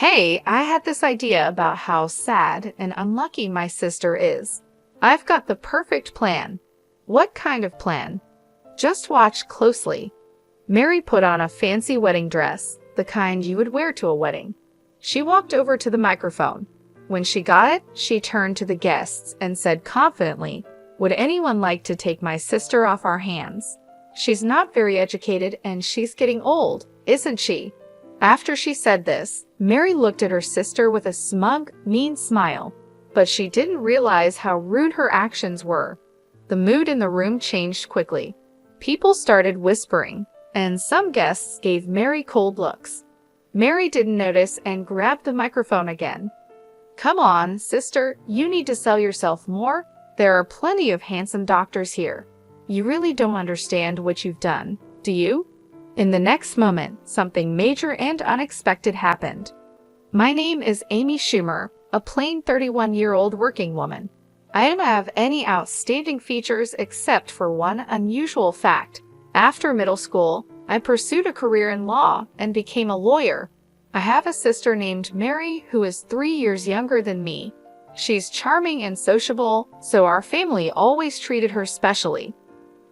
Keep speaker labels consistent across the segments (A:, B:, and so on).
A: Hey, I had this idea about how sad and unlucky my sister is. I've got the perfect plan. What kind of plan? Just watch closely. Mary put on a fancy wedding dress, the kind you would wear to a wedding. She walked over to the microphone. When she got it, she turned to the guests and said confidently, "Would anyone like to take my sister off our hands? She's not very educated and she's getting old, isn't she?" After she said this, Mary looked at her sister with a smug, mean smile, but she didn't realize how rude her actions were. The mood in the room changed quickly. People started whispering, and some guests gave Mary cold looks. Mary didn't notice and grabbed the microphone again. "Come on, sister, you need to sell yourself more. There are plenty of handsome doctors here. You really don't understand what you've done, do you?" In the next moment, something major and unexpected happened. "My name is Amy Schumer, a plain 31-year-old working woman. I don't have any outstanding features except for one unusual fact. After middle school, I pursued a career in law and became a lawyer. I have a sister named Mary who is 3 years younger than me. She's charming and sociable, so our family always treated her specially.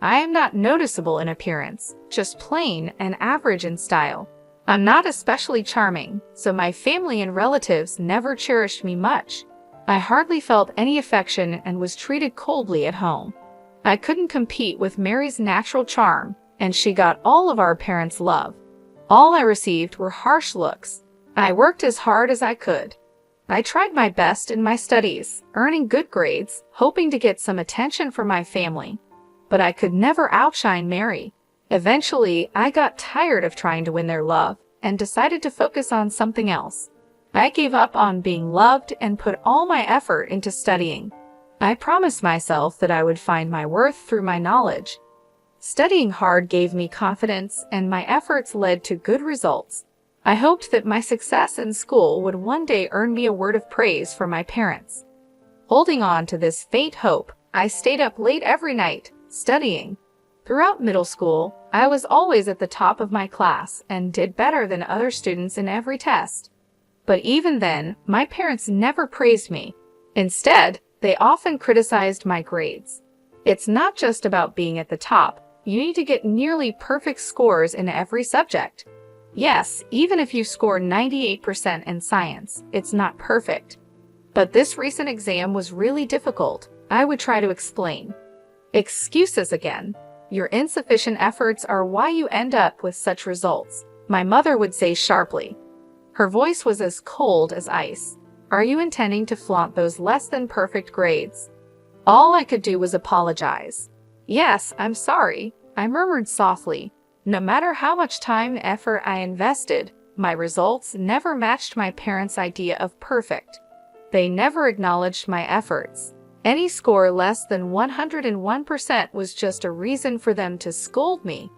A: I am not noticeable in appearance, just plain and average in style. I'm not especially charming, so my family and relatives never cherished me much. I hardly felt any affection and was treated coldly at home. I couldn't compete with Mary's natural charm, and she got all of our parents' love. All I received were harsh looks. I worked as hard as I could. I tried my best in my studies, earning good grades, hoping to get some attention from my family. But I could never outshine Mary. Eventually, I got tired of trying to win their love and decided to focus on something else. I gave up on being loved and put all my effort into studying. I promised myself that I would find my worth through my knowledge. Studying hard gave me confidence, and my efforts led to good results. I hoped that my success in school would one day earn me a word of praise from my parents. Holding on to this faint hope, I stayed up late every night, studying. Throughout middle school, I was always at the top of my class and did better than other students in every test. But even then, my parents never praised me. Instead, they often criticized my grades. It's not just about being at the top. You need to get nearly perfect scores in every subject. Yes, even if you score 98% in science, it's not perfect. But this recent exam was really difficult. I would try to explain. "Excuses again. Your insufficient efforts are why you end up with such results," my mother would say sharply. Her voice was as cold as ice. "Are you intending to flaunt those less than perfect grades?" All I could do was apologize. "Yes, I'm sorry," I murmured softly. No matter how much time and effort I invested, my results never matched my parents' idea of perfect. They never acknowledged my efforts. Any score less than 101% was just a reason for them to scold me.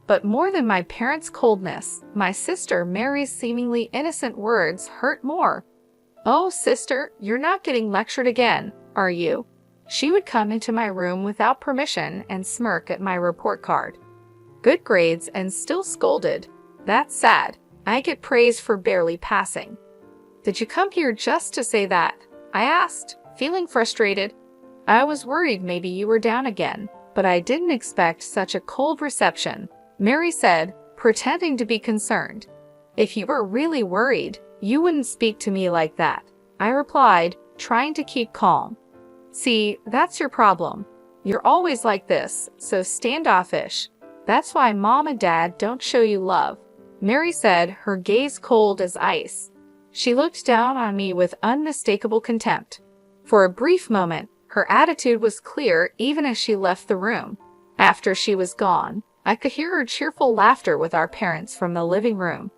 A: But more than my parents' coldness, my sister Mary's seemingly innocent words hurt more. "Oh, sister, you're not getting lectured again, are you?" She would come into my room without permission and smirk at my report card. "Good grades and still scolded. That's sad. I get praise for barely passing." "Did you come here just to say that?" I asked, feeling frustrated. "I was worried maybe you were down again, but I didn't expect such a cold reception," Mary said, pretending to be concerned. "If you were really worried, you wouldn't speak to me like that," I replied, trying to keep calm. "See, that's your problem. You're always like this, so standoffish. That's why Mom and Dad don't show you love," Mary said, her gaze cold as ice. She looked down on me with unmistakable contempt. For a brief moment, her attitude was clear even as she left the room. After she was gone, I could hear her cheerful laughter with our parents from the living room.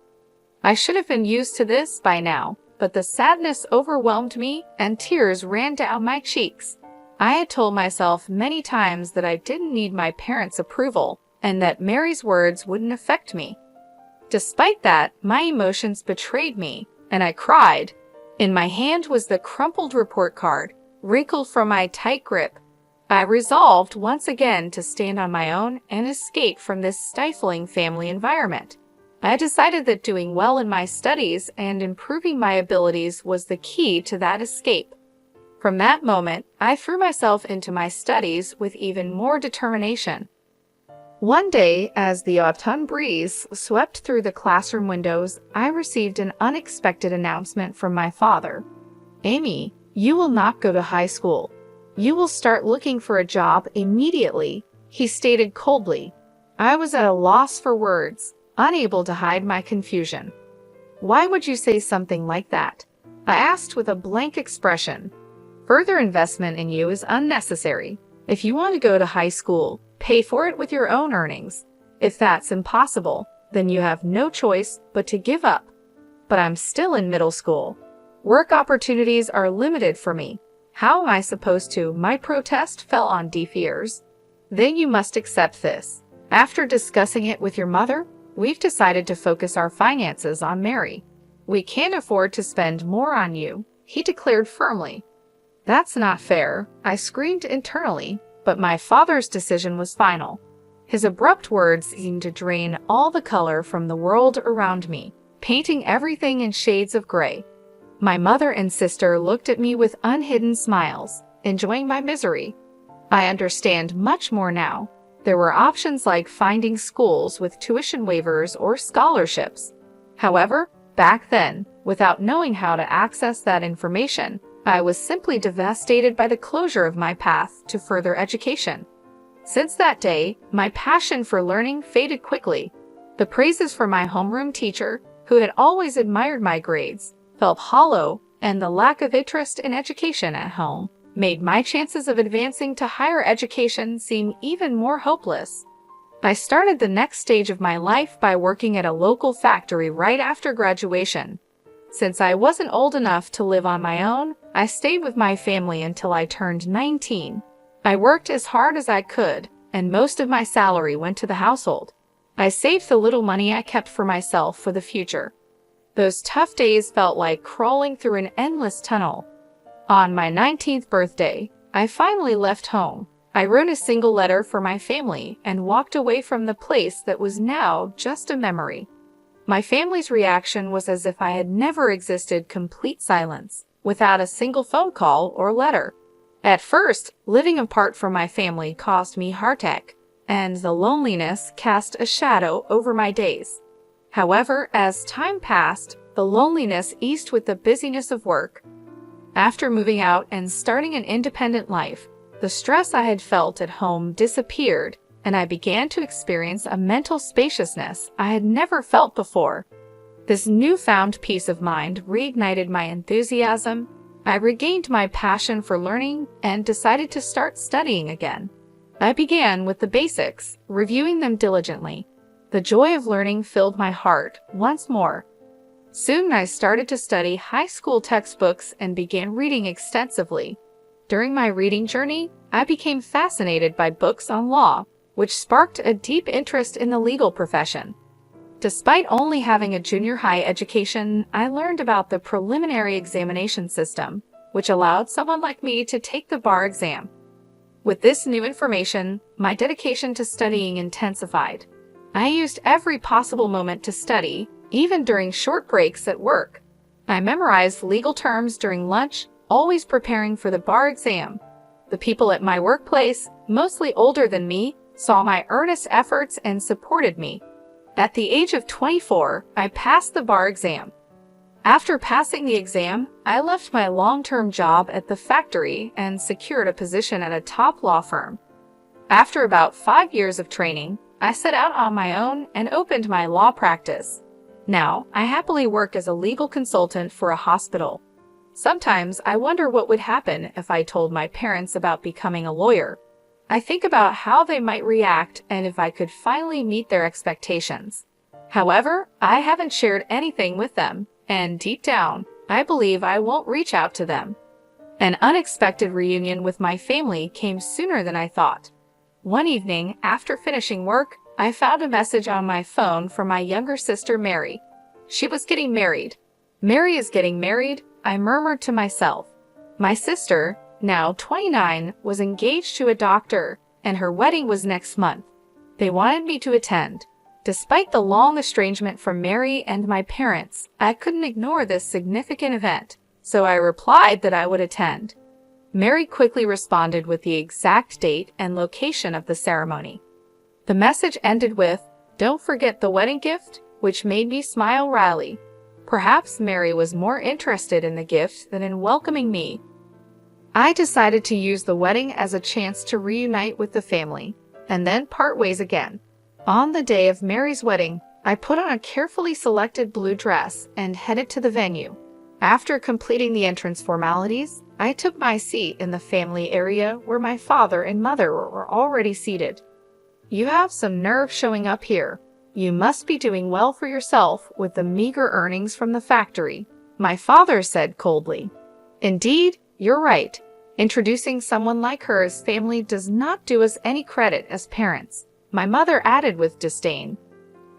A: I should have been used to this by now, but the sadness overwhelmed me and tears ran down my cheeks. I had told myself many times that I didn't need my parents' approval and that Mary's words wouldn't affect me. Despite that, my emotions betrayed me, and I cried. In my hand was the crumpled report card, wrinkled from my tight grip. I resolved once again to stand on my own and escape from this stifling family environment. I decided that doing well in my studies and improving my abilities was the key to that escape. From that moment, I threw myself into my studies with even more determination. One day, as the autumn breeze swept through the classroom windows, I received an unexpected announcement from my father. "Amy, you will not go to high school. You will start looking for a job immediately," he stated coldly. I was at a loss for words, unable to hide my confusion. "Why would you say something like that?" I asked with a blank expression. "Further investment in you is unnecessary. If you want to go to high school, pay for it with your own earnings. If that's impossible, then you have no choice but to give up." But I'm still in middle school. Work opportunities are limited for me. How am I supposed to? My protest fell on deaf ears. "Then you must accept this. After discussing it with your mother, we've decided to focus our finances on Mary. We can't afford to spend more on you," he declared firmly. "That's not fair," I screamed internally, but my father's decision was final. His abrupt words seemed to drain all the color from the world around me, painting everything in shades of gray. My mother and sister looked at me with unhidden smiles, enjoying my misery. I understand much more now. There were options like finding schools with tuition waivers or scholarships. However, back then, without knowing how to access that information, I was simply devastated by the closure of my path to further education. Since that day, my passion for learning faded quickly. The praises from my homeroom teacher, who had always admired my grades, felt hollow, and the lack of interest in education at home made my chances of advancing to higher education seem even more hopeless. I started the next stage of my life by working at a local factory right after graduation. Since I wasn't old enough to live on my own, I stayed with my family until I turned 19. I worked as hard as I could, and most of my salary went to the household. I saved the little money I kept for myself for the future. Those tough days felt like crawling through an endless tunnel. On my 19th birthday, I finally left home. I wrote a single letter for my family and walked away from the place that was now just a memory. My family's reaction was as if I had never existed. Complete silence, without a single phone call or letter. At first, living apart from my family caused me heartache, and the loneliness cast a shadow over my days. However, as time passed, the loneliness eased with the busyness of work. After moving out and starting an independent life, the stress I had felt at home disappeared, and I began to experience a mental spaciousness I had never felt before. This newfound peace of mind reignited my enthusiasm. I regained my passion for learning and decided to start studying again. I began with the basics, reviewing them diligently. The joy of learning filled my heart once more. Soon I started to study high school textbooks and began reading extensively. During my reading journey, I became fascinated by books on law, which sparked a deep interest in the legal profession. Despite only having a junior high education, I learned about the preliminary examination system, which allowed someone like me to take the bar exam. With this new information, my dedication to studying intensified. I used every possible moment to study, even during short breaks at work. I memorized legal terms during lunch, always preparing for the bar exam. The people at my workplace, mostly older than me, saw my earnest efforts and supported me. At the age of 24, I passed the bar exam. After passing the exam, I left my long-term job at the factory and secured a position at a top law firm. After about 5 years of training, I set out on my own and opened my law practice. Now, I happily work as a legal consultant for a hospital. Sometimes I wonder what would happen if I told my parents about becoming a lawyer. I think about how they might react and if I could finally meet their expectations. However, I haven't shared anything with them, and deep down, I believe I won't reach out to them. An unexpected reunion with my family came sooner than I thought. One evening, after finishing work, I found a message on my phone from my younger sister, Mary. She was getting married. "Mary is getting married," I murmured to myself. My sister, now 29, was engaged to a doctor, and her wedding was next month. They wanted me to attend. Despite the long estrangement from Mary and my parents, I couldn't ignore this significant event, so I replied that I would attend. Mary quickly responded with the exact date and location of the ceremony. The message ended with, "Don't forget the wedding gift," which made me smile wryly. Perhaps Mary was more interested in the gift than in welcoming me. I decided to use the wedding as a chance to reunite with the family, and then part ways again. On the day of Mary's wedding, I put on a carefully selected blue dress and headed to the venue. After completing the entrance formalities, I took my seat in the family area where my father and mother were already seated. "You have some nerve showing up here. You must be doing well for yourself with the meager earnings from the factory," my father said coldly. "Indeed, you're right. Introducing someone like her as family does not do us any credit as parents," my mother added with disdain.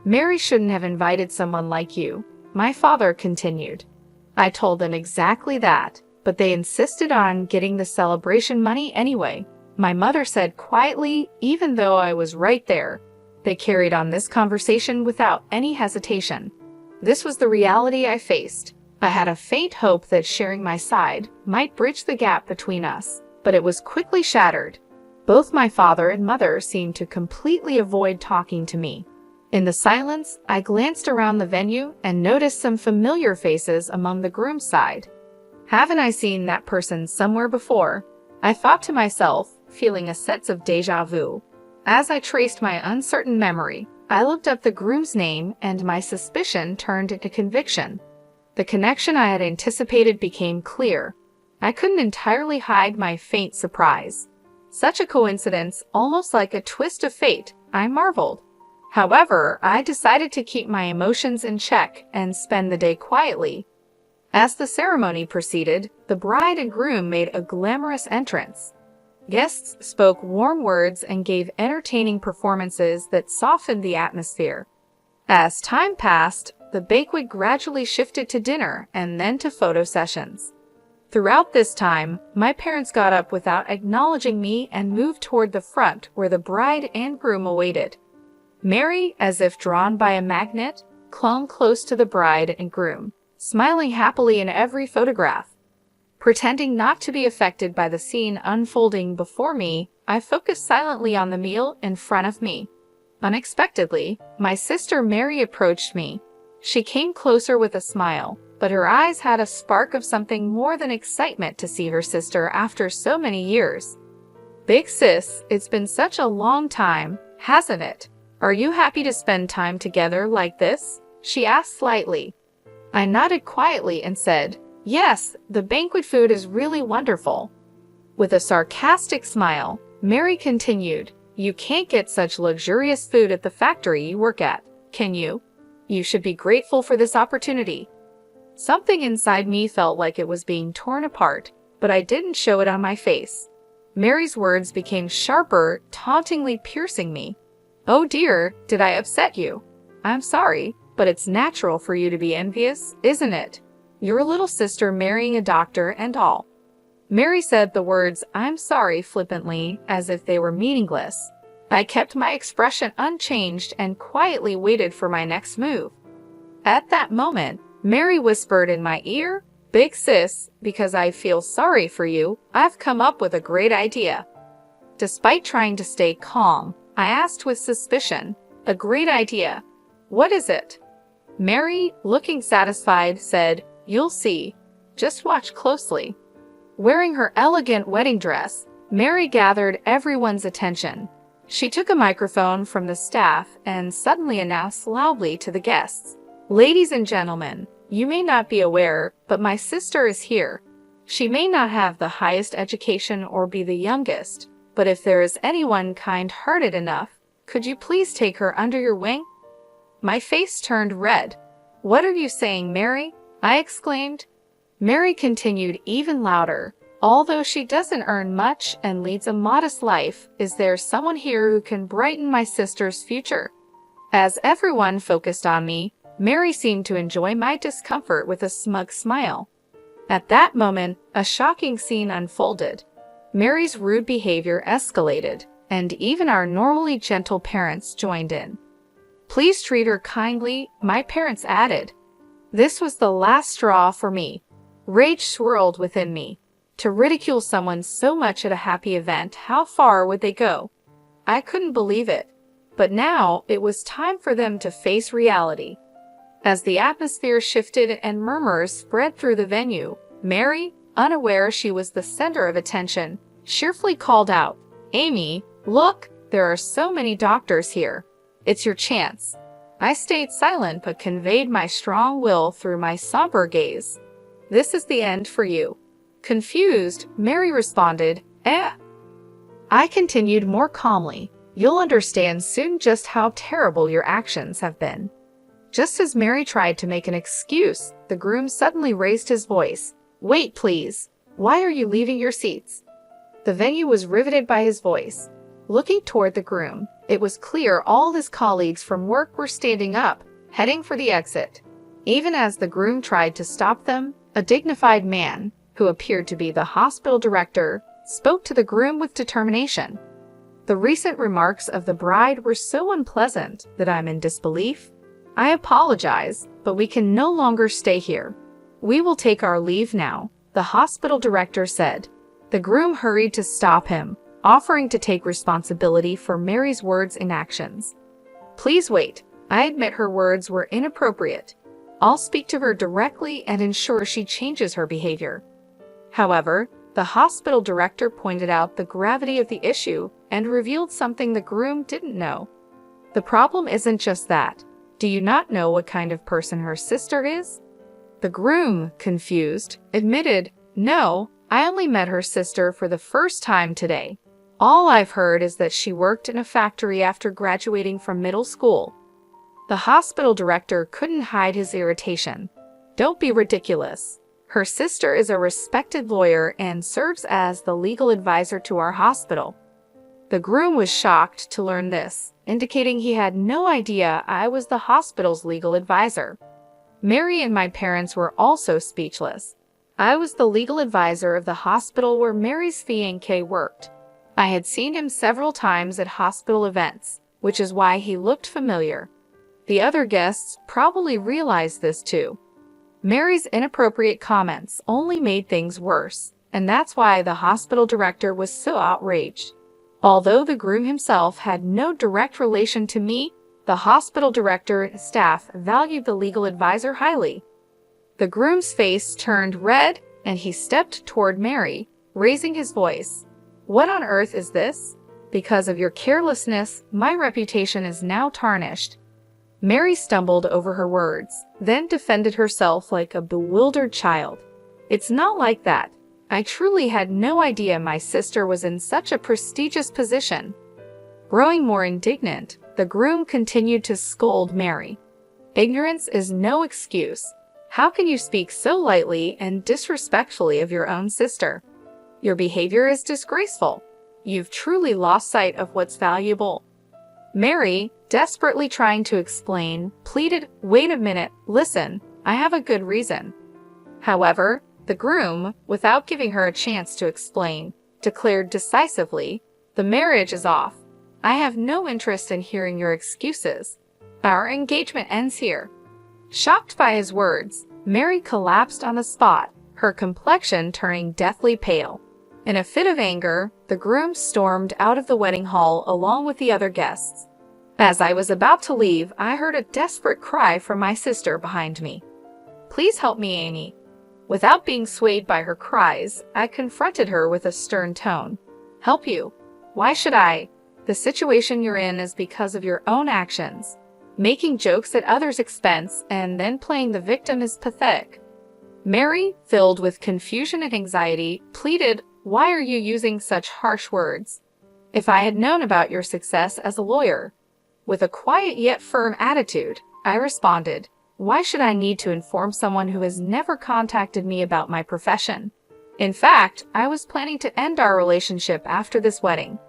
A: "Mary shouldn't have invited someone like you," my father continued. I told them exactly that, but they insisted on getting the celebration money anyway, my mother said quietly, even though I was right there. They carried on this conversation without any hesitation. This was the reality I faced. I had a faint hope that sharing my side might bridge the gap between us, but it was quickly shattered. Both my father and mother seemed to completely avoid talking to me. In the silence, I glanced around the venue and noticed some familiar faces among the groom's side. Haven't I seen that person somewhere before? I thought to myself, feeling a sense of déjà vu. As I traced my uncertain memory, I looked up the groom's name and my suspicion turned into conviction. The connection I had anticipated became clear. I couldn't entirely hide my faint surprise. Such a coincidence, almost like a twist of fate, I marveled. However, I decided to keep my emotions in check and spend the day quietly. As the ceremony proceeded, the bride and groom made a glamorous entrance. Guests spoke warm words and gave entertaining performances that softened the atmosphere. As time passed, the banquet gradually shifted to dinner and then to photo sessions. Throughout this time, my parents got up without acknowledging me and moved toward the front where the bride and groom awaited. Mary, as if drawn by a magnet, clung close to the bride and groom, smiling happily in every photograph. Pretending not to be affected by the scene unfolding before me, I focused silently on the meal in front of me. Unexpectedly, my sister Mary approached me. She came closer with a smile, but her eyes had a spark of something more than excitement to see her sister after so many years. "Big sis, it's been such a long time, hasn't it? Are you happy to spend time together like this?" she asked slightly. I nodded quietly and said, "Yes, the banquet food is really wonderful." With a sarcastic smile, Mary continued, "You can't get such luxurious food at the factory you work at, can you? You should be grateful for this opportunity." Something inside me felt like it was being torn apart, but I didn't show it on my face. Mary's words became sharper, tauntingly piercing me. "Oh dear, did I upset you? I'm sorry, but it's natural for you to be envious, isn't it? Your little sister marrying a doctor and all." Mary said the words "I'm sorry" flippantly, as if they were meaningless. I kept my expression unchanged and quietly waited for my next move. At that moment, Mary whispered in my ear, "Big sis, because I feel sorry for you, I've come up with a great idea." Despite trying to stay calm, I asked with suspicion, "A great idea? What is it?" Mary, looking satisfied, said, "You'll see. Just watch closely." Wearing her elegant wedding dress, Mary gathered everyone's attention. She took a microphone from the staff and suddenly announced loudly to the guests, "Ladies and gentlemen, you may not be aware, but my sister is here. She may not have the highest education or be the youngest, but if there is anyone kind-hearted enough, could you please take her under your wing?" My face turned red. "What are you saying, Mary?" I exclaimed. Mary continued even louder. "Although she doesn't earn much and leads a modest life, is there someone here who can brighten my sister's future?" As everyone focused on me, Mary seemed to enjoy my discomfort with a smug smile. At that moment, a shocking scene unfolded. Mary's rude behavior escalated, and even our normally gentle parents joined in. Please treat her kindly, my parents added. This was the last straw for me. Rage swirled within me. To ridicule someone so much at a happy event, how far would they go? I couldn't believe it. But now it was time for them to face reality. As the atmosphere shifted and murmurs spread through the venue, Mary, unaware she was the center of attention, cheerfully called out, "Amy, look, there are so many doctors here. It's your chance." I stayed silent but conveyed my strong will through my somber gaze. "This is the end for you." Confused, Mary responded, "Eh?" I continued more calmly, "You'll understand soon just how terrible your actions have been." Just as Mary tried to make an excuse, the groom suddenly raised his voice. "Wait, please. Why are you leaving your seats?" The venue was riveted by his voice. Looking toward the groom, it was clear all his colleagues from work were standing up, heading for the exit. Even as the groom tried to stop them, a dignified man, who appeared to be the hospital director, spoke to the groom with determination. "The recent remarks of the bride were so unpleasant that I'm in disbelief. I apologize, but we can no longer stay here. We will take our leave now," the hospital director said. The groom hurried to stop him, offering to take responsibility for Mary's words and actions. "Please wait. I admit her words were inappropriate. I'll speak to her directly and ensure she changes her behavior." However, the hospital director pointed out the gravity of the issue and revealed something the groom didn't know. "The problem isn't just that. Do you not know what kind of person her sister is?" The groom, confused, admitted, "No, I only met her sister for the first time today. All I've heard is that she worked in a factory after graduating from middle school." The hospital director couldn't hide his irritation. "Don't be ridiculous. Her sister is a respected lawyer and serves as the legal advisor to our hospital." The groom was shocked to learn this, indicating he had no idea I was the hospital's legal advisor. Mary and my parents were also speechless. I was the legal advisor of the hospital where Mary's fiancé worked. I had seen him several times at hospital events, which is why he looked familiar. The other guests probably realized this too. Mary's inappropriate comments only made things worse, and that's why the hospital director was so outraged. Although the groom himself had no direct relation to me, the hospital director and staff valued the legal advisor highly. The groom's face turned red, and he stepped toward Mary, raising his voice. "What on earth is this? Because of your carelessness, my reputation is now tarnished." Mary stumbled over her words, then defended herself like a bewildered child. "It's not like that. I truly had no idea my sister was in such a prestigious position." Growing more indignant, the groom continued to scold Mary. "Ignorance is no excuse. How can you speak so lightly and disrespectfully of your own sister? Your behavior is disgraceful. You've truly lost sight of what's valuable." Mary, desperately trying to explain, pleaded, "Wait a minute, listen, I have a good reason." However, the groom, without giving her a chance to explain, declared decisively, "The marriage is off. I have no interest in hearing your excuses. Our engagement ends here." Shocked by his words, Mary collapsed on the spot, her complexion turning deathly pale. In a fit of anger, the groom stormed out of the wedding hall along with the other guests. As I was about to leave, I heard a desperate cry from my sister behind me. "Please help me, Amy." Without being swayed by her cries, I confronted her with a stern tone. "Help you? Why should I? The situation you're in is because of your own actions. Making jokes at others' expense and then playing the victim is pathetic." Mary, filled with confusion and anxiety, pleaded, "Why are you using such harsh words? If I had known about your success as a lawyer." With a quiet yet firm attitude, I responded, "Why should I need to inform someone who has never contacted me about my profession? In fact, I was planning to end our relationship after this wedding.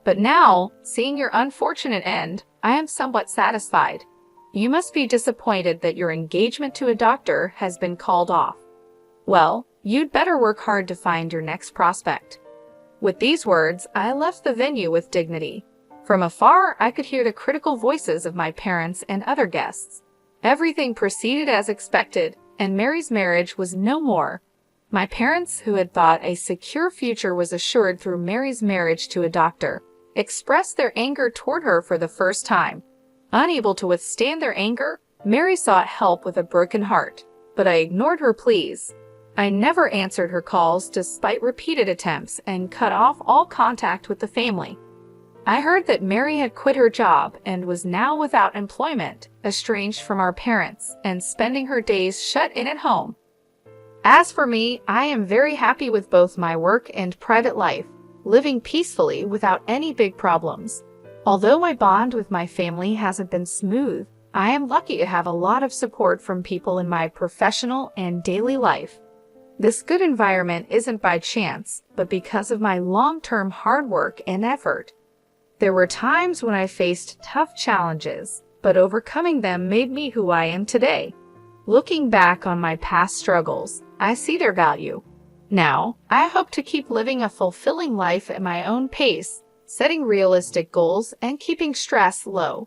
A: But now, seeing your unfortunate end, I am somewhat satisfied. You must be disappointed that your engagement to a doctor has been called off. Well, you'd better work hard to find your next prospect." With these words, I left the venue with dignity. From afar, I could hear the critical voices of my parents and other guests. Everything proceeded as expected, and Mary's marriage was no more. My parents, who had thought a secure future was assured through Mary's marriage to a doctor, expressed their anger toward her for the first time. Unable to withstand their anger, Mary sought help with a broken heart, but I ignored her pleas. I never answered her calls despite repeated attempts and cut off all contact with the family. I heard that Mary had quit her job and was now without employment, estranged from our parents, and spending her days shut in at home. As for me, I am very happy with both my work and private life, living peacefully without any big problems. Although my bond with my family hasn't been smooth, I am lucky to have a lot of support from people in my professional and daily life. This good environment isn't by chance, but because of my long-term hard work and effort. There were times when I faced tough challenges, but overcoming them made me who I am today. Looking back on my past struggles, I see their value. Now, I hope to keep living a fulfilling life at my own pace, setting realistic goals and keeping stress low.